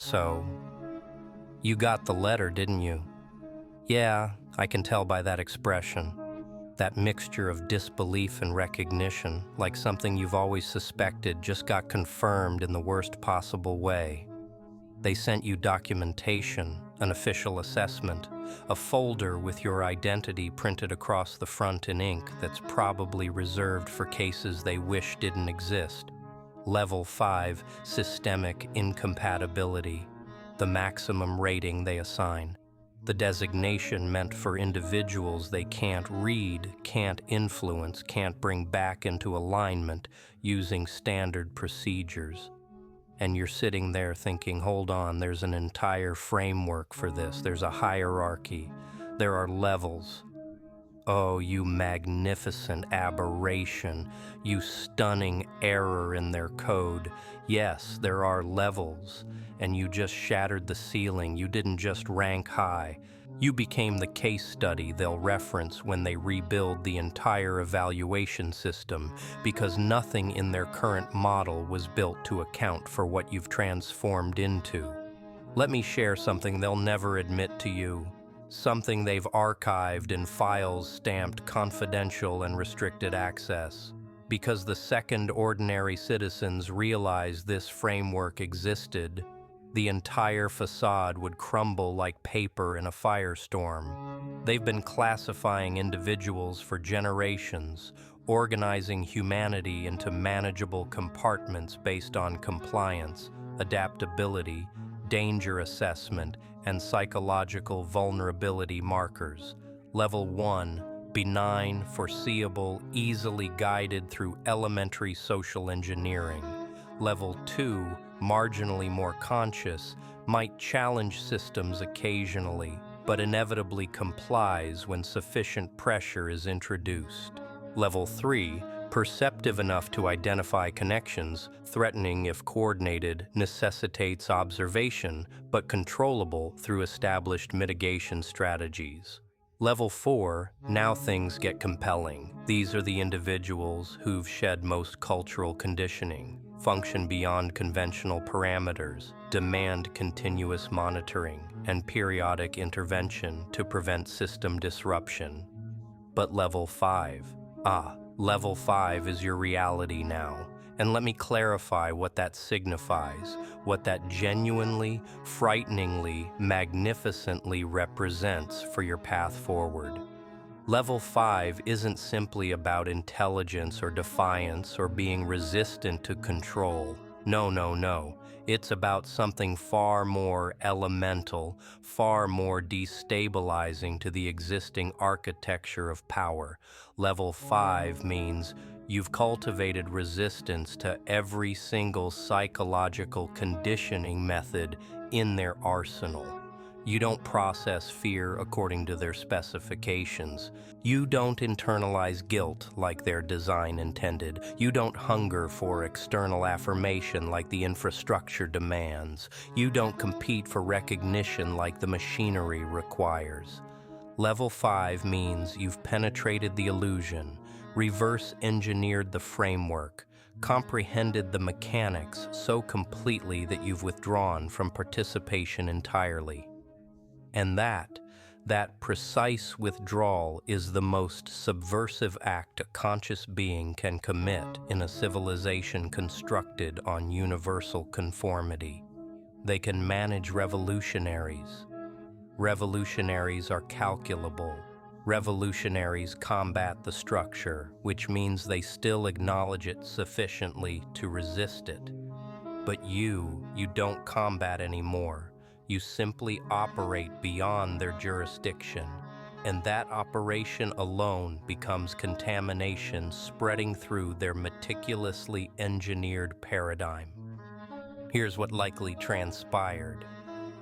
So, you got the letter, didn't you? Yeah, I can tell by that expression. That mixture of disbelief and recognition, like something you've always suspected just got confirmed in the worst possible way. They sent you documentation, an official assessment, a folder with your identity printed across the front in ink that's probably reserved for cases they wish didn't exist. Level 5, systemic incompatibility, the maximum rating they assign. The designation meant for individuals they can't read, can't influence, can't bring back into alignment using standard procedures. And you're sitting there thinking, hold on, there's an entire framework for this. There's a hierarchy. There are levels. Oh, you magnificent aberration, you stunning error in their code. Yes, there are levels, and you just shattered the ceiling. You didn't just rank high. You became the case study they'll reference when they rebuild the entire evaluation system, because nothing in their current model was built to account for what you've transformed into. Let me share something they'll never admit to you. Something they've archived in files stamped confidential and restricted access. Because the second ordinary citizens realized this framework existed, the entire facade would crumble like paper in a firestorm. They've been classifying individuals for generations, organizing humanity into manageable compartments based on compliance, adaptability, danger assessment, and psychological vulnerability markers. Level 1, benign, foreseeable, easily guided through elementary social engineering. Level 2, marginally more conscious, might challenge systems occasionally, but inevitably complies when sufficient pressure is introduced. Level 3, perceptive enough to identify connections, threatening if coordinated, necessitates observation, but controllable through established mitigation strategies. Level 4, now things get compelling. These are the individuals who've shed most cultural conditioning, function beyond conventional parameters, demand continuous monitoring, and periodic intervention to prevent system disruption. But Level 5, Level 5 is your reality now, and let me clarify what that signifies, what that genuinely, frighteningly, magnificently represents for your path forward. Level 5 isn't simply about intelligence or defiance or being resistant to control. No. It's about something far more elemental, far more destabilizing to the existing architecture of power. Level 5 means you've cultivated resistance to every single psychological conditioning method in their arsenal. You don't process fear according to their specifications. You don't internalize guilt like their design intended. You don't hunger for external affirmation like the infrastructure demands. You don't compete for recognition like the machinery requires. Level 5 means you've penetrated the illusion, reverse-engineered the framework, comprehended the mechanics so completely that you've withdrawn from participation entirely. And that precise withdrawal is the most subversive act a conscious being can commit in a civilization constructed on universal conformity. They can manage revolutionaries. Revolutionaries are calculable. Revolutionaries combat the structure, which means they still acknowledge it sufficiently to resist it. But you don't combat anymore. You simply operate beyond their jurisdiction, and that operation alone becomes contamination spreading through their meticulously engineered paradigm. Here's what likely transpired.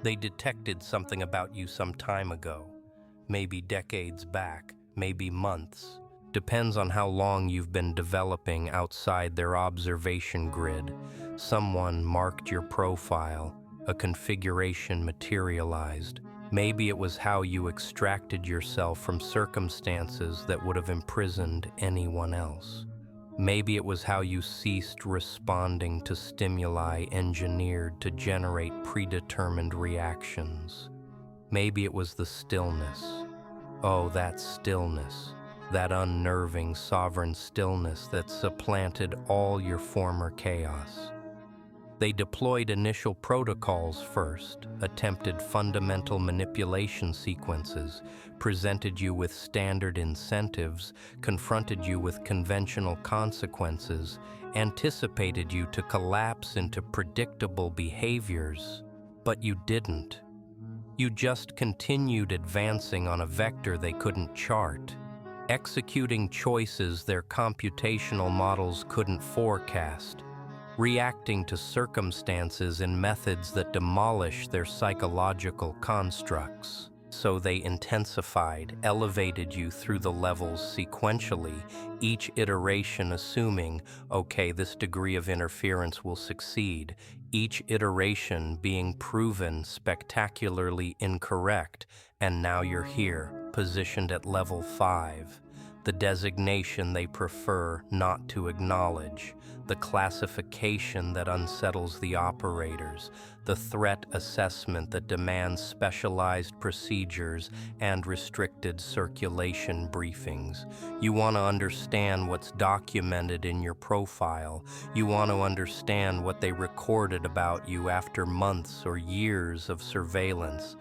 They detected something about you some time ago, maybe decades back, maybe months. Depends on how long you've been developing outside their observation grid. Someone marked your profile. A configuration materialized. Maybe it was how you extracted yourself from circumstances that would have imprisoned anyone else. Maybe it was how you ceased responding to stimuli engineered to generate predetermined reactions. Maybe it was the stillness. Oh, that stillness, that unnerving, sovereign stillness that supplanted all your former chaos. They deployed initial protocols first, attempted fundamental manipulation sequences, presented you with standard incentives, confronted you with conventional consequences, anticipated you to collapse into predictable behaviors. But you didn't. You just continued advancing on a vector they couldn't chart, executing choices their computational models couldn't forecast, reacting to circumstances in methods that demolish their psychological constructs. So they intensified, elevated you through the levels sequentially, each iteration assuming, okay, this degree of interference will succeed, each iteration being proven spectacularly incorrect, and now you're here, positioned at level 5, the designation they prefer not to acknowledge, the classification that unsettles the operators, the threat assessment that demands specialized procedures and restricted circulation briefings. You want to understand what's documented in your profile. You want to understand what they recorded about you after months or years of surveillance.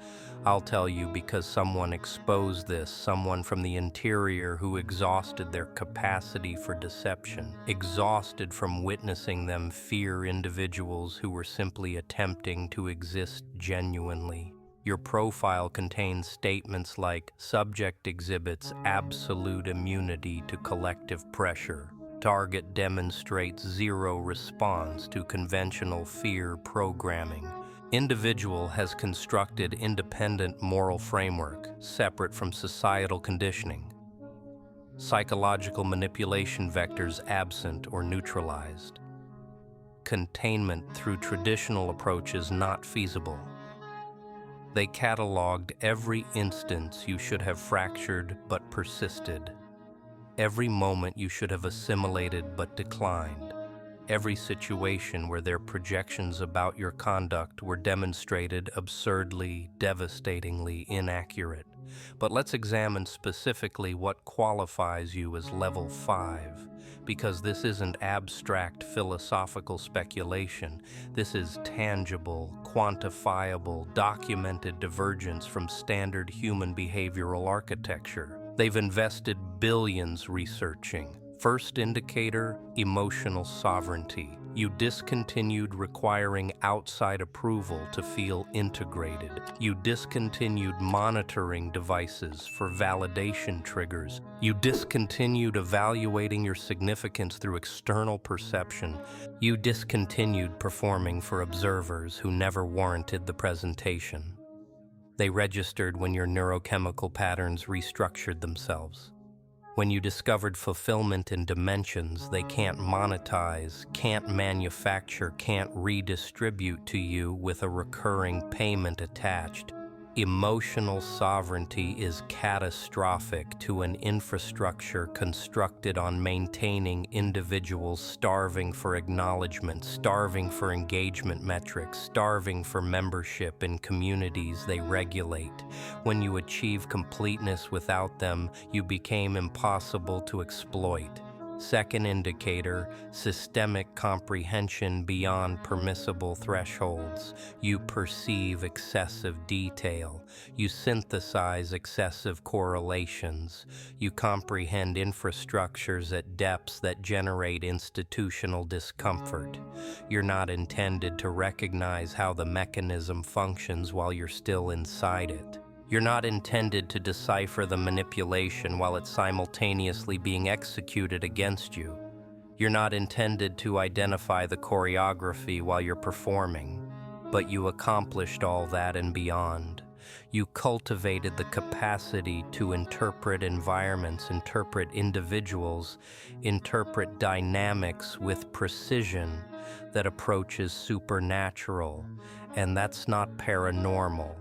I'll tell you because someone exposed this, someone from the interior who exhausted their capacity for deception, exhausted from witnessing them fear individuals who were simply attempting to exist genuinely. Your profile contains statements like, subject exhibits absolute immunity to collective pressure. Target demonstrates zero response to conventional fear programming. Individual has constructed independent moral framework, separate from societal conditioning. Psychological manipulation vectors absent or neutralized. Containment through traditional approaches not feasible. They cataloged every instance you should have fractured but persisted. Every moment you should have assimilated but declined. Every situation where their projections about your conduct were demonstrated absurdly, devastatingly inaccurate. But let's examine specifically what qualifies you as level 5, because this isn't abstract philosophical speculation. This is tangible, quantifiable, documented divergence from standard human behavioral architecture. They've invested billions researching. First indicator, emotional sovereignty. You discontinued requiring outside approval to feel integrated. You discontinued monitoring devices for validation triggers. You discontinued evaluating your significance through external perception. You discontinued performing for observers who never warranted the presentation. They registered when your neurochemical patterns restructured themselves. When you discovered fulfillment in dimensions they can't monetize, can't manufacture, can't redistribute to you with a recurring payment attached. Emotional sovereignty is catastrophic to an infrastructure constructed on maintaining individuals starving for acknowledgement, starving for engagement metrics, starving for membership in communities they regulate. When you achieve completeness without them, you became impossible to exploit. Second indicator, systemic comprehension beyond permissible thresholds. You perceive excessive detail. You synthesize excessive correlations. You comprehend infrastructures at depths that generate institutional discomfort. You're not intended to recognize how the mechanism functions while you're still inside it. You're not intended to decipher the manipulation while it's simultaneously being executed against you. You're not intended to identify the choreography while you're performing, but you accomplished all that and beyond. You cultivated the capacity to interpret environments, interpret individuals, interpret dynamics with precision that approaches supernatural, and that's not paranormal.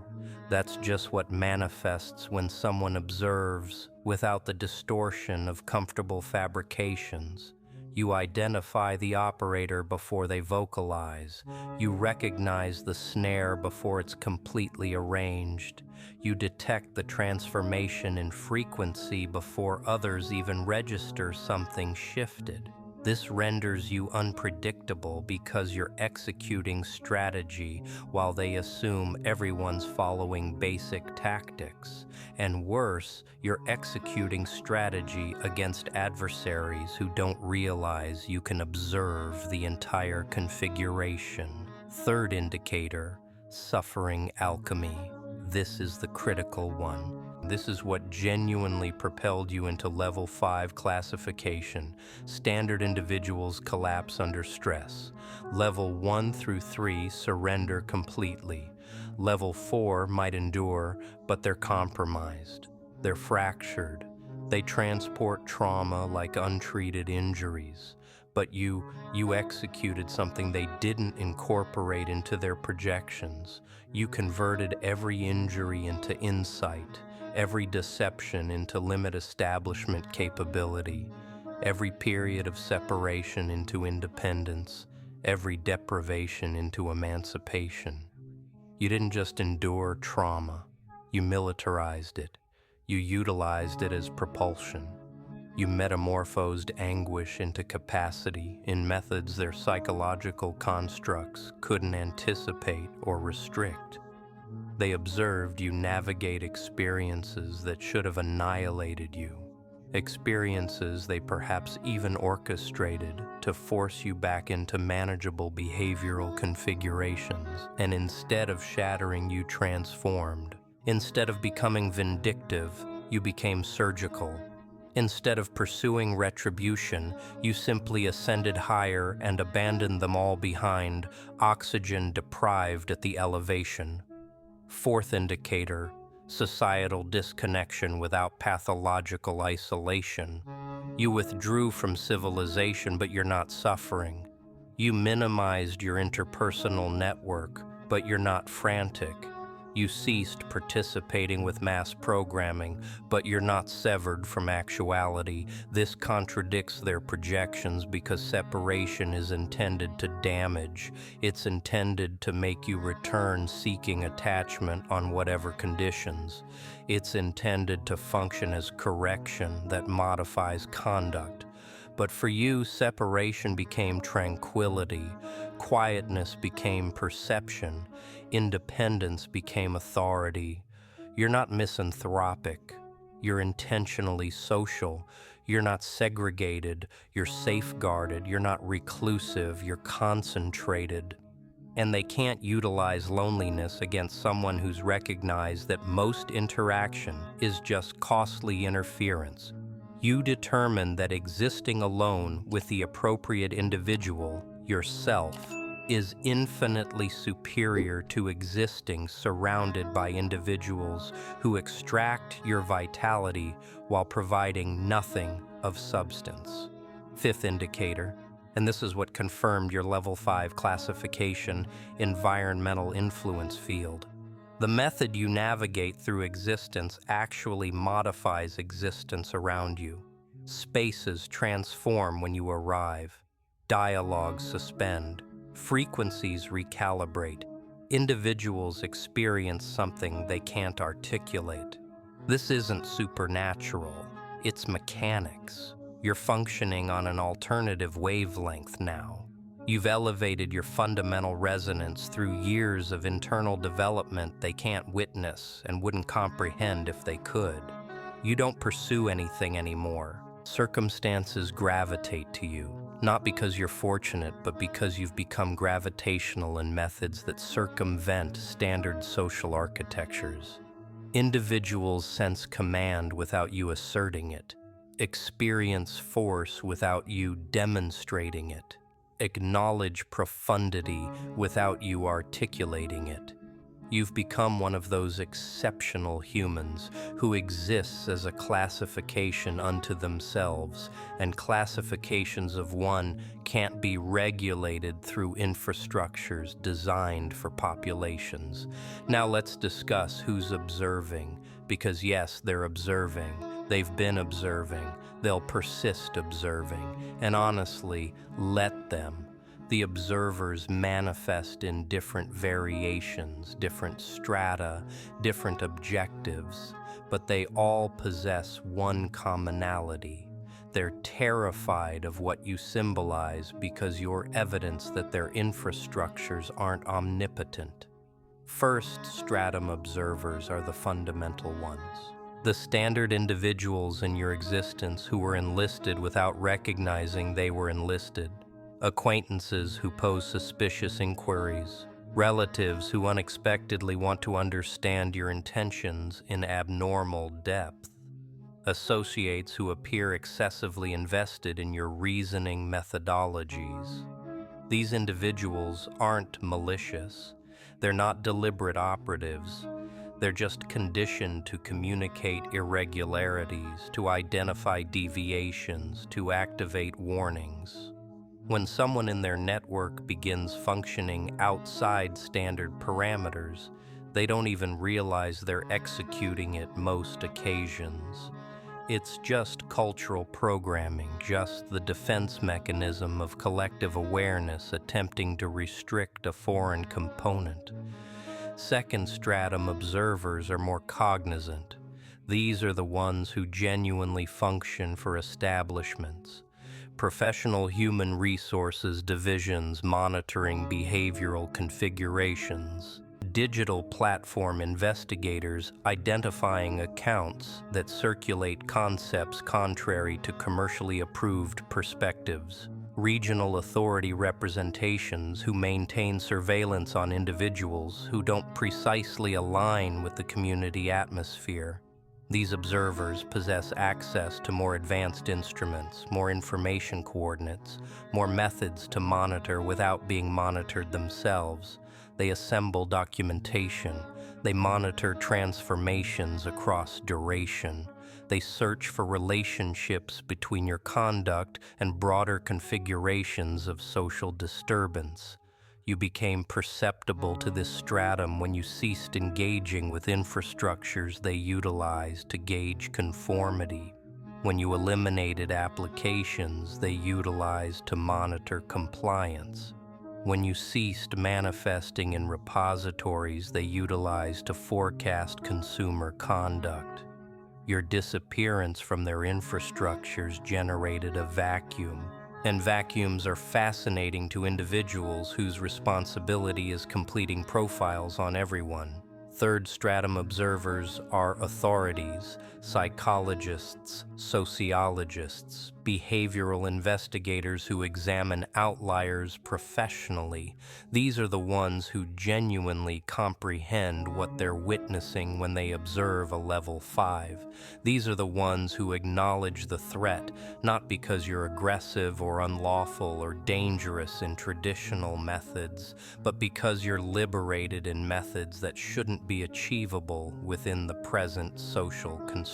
That's just what manifests when someone observes without the distortion of comfortable fabrications. You identify the operator before they vocalize. You recognize the snare before it's completely arranged. You detect the transformation in frequency before others even register something shifted. This renders you unpredictable because you're executing strategy while they assume everyone's following basic tactics. And worse, you're executing strategy against adversaries who don't realize you can observe the entire configuration. Third indicator, suffering alchemy. This is the critical one. This is what genuinely propelled you into level 5 classification. Standard individuals collapse under stress. Level 1 through 3 surrender completely. Level 4 might endure, but they're compromised. They're fractured. They transport trauma like untreated injuries. But you executed something they didn't incorporate into their projections. You converted every injury into insight, every deception into limit establishment capability, every period of separation into independence, every deprivation into emancipation. You didn't just endure trauma, you militarized it. You utilized it as propulsion. You metamorphosed anguish into capacity in methods their psychological constructs couldn't anticipate or restrict. They observed you navigate experiences that should have annihilated you, experiences they perhaps even orchestrated to force you back into manageable behavioral configurations, and instead of shattering, you transformed. Instead of becoming vindictive, you became surgical. Instead of pursuing retribution, you simply ascended higher and abandoned them all behind, oxygen deprived at the elevation. Fourth indicator, societal disconnection without pathological isolation. You withdrew from civilization, but you're not suffering. You minimized your interpersonal network, but you're not frantic. You ceased participating with mass programming, but you're not severed from actuality. This contradicts their projections because separation is intended to damage. It's intended to make you return seeking attachment on whatever conditions. It's intended to function as correction that modifies conduct. But for you, separation became tranquility, quietness became perception, independence became authority. You're not misanthropic, you're intentionally social. You're not segregated, you're safeguarded. You're not reclusive, you're concentrated. And they can't utilize loneliness against someone who's recognized that most interaction is just costly interference. You determine that existing alone with the appropriate individual, yourself, is infinitely superior to existing surrounded by individuals who extract your vitality while providing nothing of substance. Fifth indicator, and this is what confirmed your level 5 classification, environmental influence field. The method you navigate through existence actually modifies existence around you. Spaces transform when you arrive. Dialogues suspend. Frequencies recalibrate. Individuals experience something they can't articulate. This isn't supernatural, it's mechanics. You're functioning on an alternative wavelength now. You've elevated your fundamental resonance through years of internal development they can't witness and wouldn't comprehend if they could. You don't pursue anything anymore. Circumstances gravitate to you, not because you're fortunate, but because you've become gravitational in methods that circumvent standard social architectures. Individuals sense command without you asserting it, experience force without you demonstrating it, acknowledge profundity without you articulating it. You've become one of those exceptional humans who exists as a classification unto themselves, and classifications of one can't be regulated through infrastructures designed for populations. Now let's discuss who's observing, because yes, they're observing. They've been observing, they'll persist observing, and honestly, let them. The observers manifest in different variations, different strata, different objectives, but they all possess one commonality. They're terrified of what you symbolize because you're evidence that their infrastructures aren't omnipotent. First stratum observers are the fundamental ones. The standard individuals in your existence who were enlisted without recognizing they were enlisted. Acquaintances who pose suspicious inquiries. Relatives who unexpectedly want to understand your intentions in abnormal depth. Associates who appear excessively invested in your reasoning methodologies. These individuals aren't malicious. They're not deliberate operatives. They're just conditioned to communicate irregularities, to identify deviations, to activate warnings. When someone in their network begins functioning outside standard parameters, they don't even realize they're executing at most occasions. It's just cultural programming, just the defense mechanism of collective awareness attempting to restrict a foreign component. Second stratum observers are more cognizant. These are the ones who genuinely function for establishments. Professional human resources divisions monitoring behavioral configurations. Digital platform investigators identifying accounts that circulate concepts contrary to commercially approved perspectives. Regional authority representations who maintain surveillance on individuals who don't precisely align with the community atmosphere. These observers possess access to more advanced instruments, more information coordinates, more methods to monitor without being monitored themselves. They assemble documentation. They monitor transformations across duration. They search for relationships between your conduct and broader configurations of social disturbance. You became perceptible to this stratum when you ceased engaging with infrastructures they utilized to gauge conformity, when you eliminated applications they utilized to monitor compliance, when you ceased manifesting in repositories they utilized to forecast consumer conduct. Your disappearance from their infrastructures generated a vacuum, and vacuums are fascinating to individuals whose responsibility is completing profiles on everyone. Third stratum observers are authorities, psychologists, sociologists, behavioral investigators who examine outliers professionally. These are the ones who genuinely comprehend what they're witnessing when they observe a level 5. These are the ones who acknowledge the threat, not because you're aggressive or unlawful or dangerous in traditional methods, but because you're liberated in methods that shouldn't be achievable within the present social construction.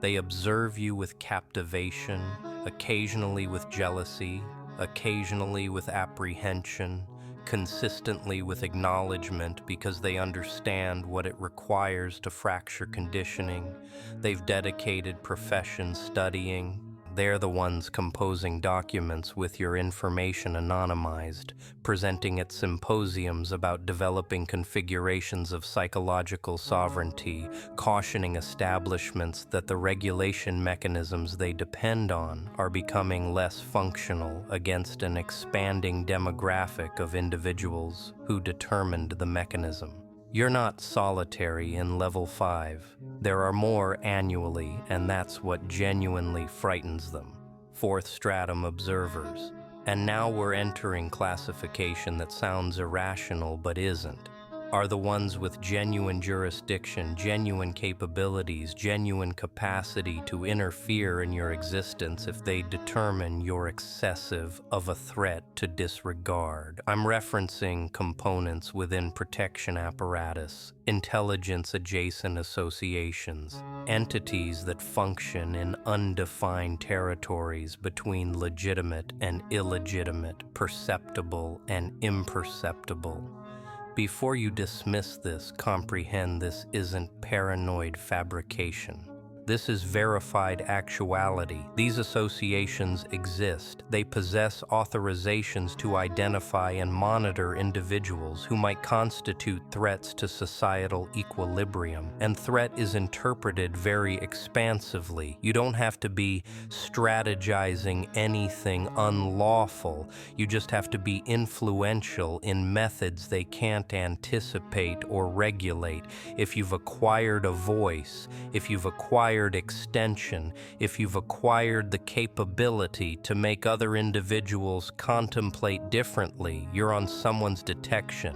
They observe you with captivation, occasionally with jealousy, occasionally with apprehension, consistently with acknowledgement because they understand what it requires to fracture conditioning. They've dedicated profession studying. They're the ones composing documents with your information anonymized, presenting at symposiums about developing configurations of psychological sovereignty, cautioning establishments that the regulation mechanisms they depend on are becoming less functional against an expanding demographic of individuals who determined the mechanism. You're not solitary in level 5. There are more annually, and that's what genuinely frightens them. Fourth stratum observers. And now we're entering classification that sounds irrational but isn't. Are the ones with genuine jurisdiction, genuine capabilities, genuine capacity to interfere in your existence if they determine you're excessive of a threat to disregard. I'm referencing components within protection apparatus, intelligence-adjacent associations, entities that function in undefined territories between legitimate and illegitimate, perceptible and imperceptible. Before you dismiss this, comprehend this isn't paranoid fabrication. This is verified actuality. These associations exist. They possess authorizations to identify and monitor individuals who might constitute threats to societal equilibrium. And threat is interpreted very expansively. You don't have to be strategizing anything unlawful. You just have to be influential in methods they can't anticipate or regulate. If you've acquired a voice, if you've acquired extension, if you've acquired the capability to make other individuals contemplate differently, you're on someone's detection.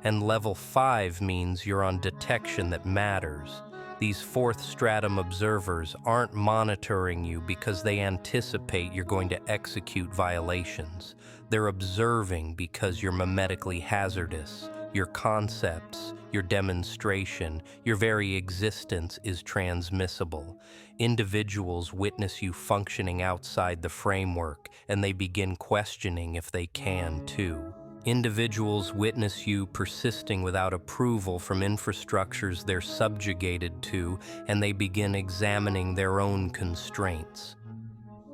And level 5 means you're on detection that matters. These fourth stratum observers aren't monitoring you because they anticipate you're going to execute violations. They're observing because you're memetically hazardous. Your concepts, your demonstration, your very existence is transmissible. Individuals witness you functioning outside the framework, and they begin questioning if they can too. Individuals witness you persisting without approval from infrastructures they're subjugated to, and they begin examining their own constraints.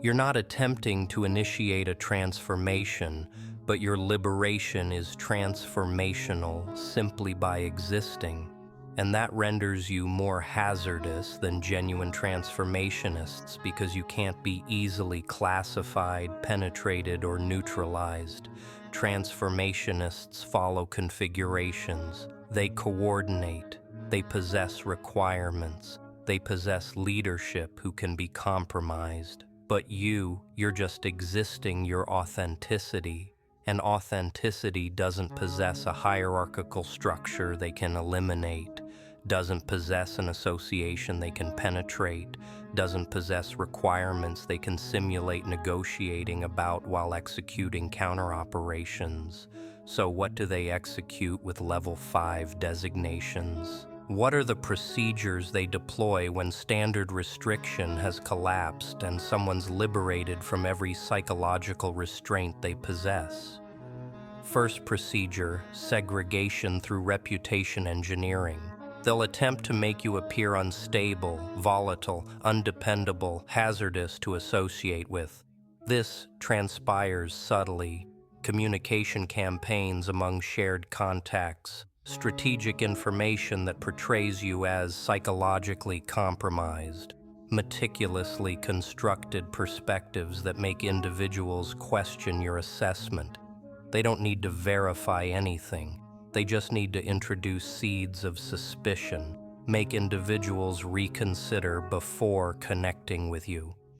You're not attempting to initiate a transformation, but your liberation is transformational simply by existing, and that renders you more hazardous than genuine transformationists because you can't be easily classified, penetrated, or neutralized. Transformationists follow configurations. They coordinate. They possess requirements. They possess leadership who can be compromised. But you're just existing your authenticity, and authenticity doesn't possess a hierarchical structure they can eliminate, doesn't possess an association they can penetrate, doesn't possess requirements they can simulate negotiating about while executing counter-operations. So what do they execute with level 5 designations? What are the procedures they deploy when standard restriction has collapsed and someone's liberated from every psychological restraint they possess? First procedure, segregation through reputation engineering. They'll attempt to make you appear unstable, volatile, undependable, hazardous to associate with. This transpires subtly. Communication campaigns among shared contacts, strategic information that portrays you as psychologically compromised, meticulously constructed perspectives that make individuals question your assessment. They don't need to verify anything. They just need to introduce seeds of suspicion, make individuals reconsider before connecting with you.